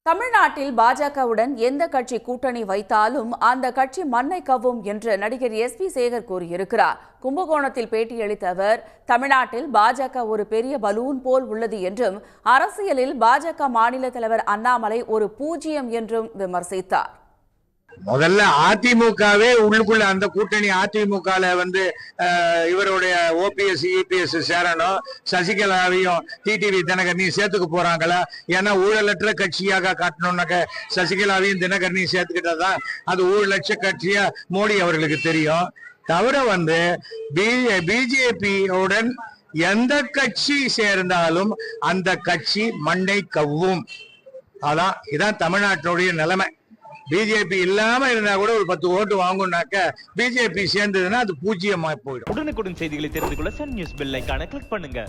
தமிழ்நாட்டில் பாஜகவுடன் எந்த கட்சி கூட்டணி வைத்தாலும் அந்த கட்சி மண்ணை கவ்வும் என்று நடிகர் SP சேகர் கூறியிருக்கிறார். கும்பகோணத்தில் பேட்டியளித்த அவர், தமிழ்நாட்டில் பாஜக ஒரு பெரிய பலூன் போல் உள்ளது என்றும், அரசியலில் பாஜக மாநில தலைவர் அண்ணாமலை ஒரு பூஜ்ஜியம் என்றும் விமர்சித்தார். முதல்ல அதிமுகவே உள்ளுக்குள்ள அந்த கூட்டணி அதிமுகல இவருடைய OPS EPS சேரணும், சசிகலாவையும் டிடிவி தினகரனையும் சேர்த்துக்க போறாங்களா? ஏன்னா ஊழலற்ற கட்சியாக காட்டணும்னாக்க சசிகலாவையும் தினகரனையும் சேர்த்துக்கிட்டதான் அது ஊழலற்ற கட்சியா மோடி அவர்களுக்கு தெரியும். தவிர பிஜேபியுடன் எந்த கட்சி சேர்ந்தாலும் அந்த கட்சி மண்ணை கவ்வும். இதான் தமிழ்நாட்டினுடைய நிலைமை. பிஜேபி இல்லாம இருந்தா கூட ஒரு 10 ஓட்டு வாங்குனாக்க பிஜேபி சேர்ந்ததுன்னா அது பூஜ்ஜியமா போயிடும். உடனுக்குடன் செய்திகளை தெரிந்து கொள்ள சன் நியூஸ் பெல் ஐகானை கிளிக் பண்ணுங்க.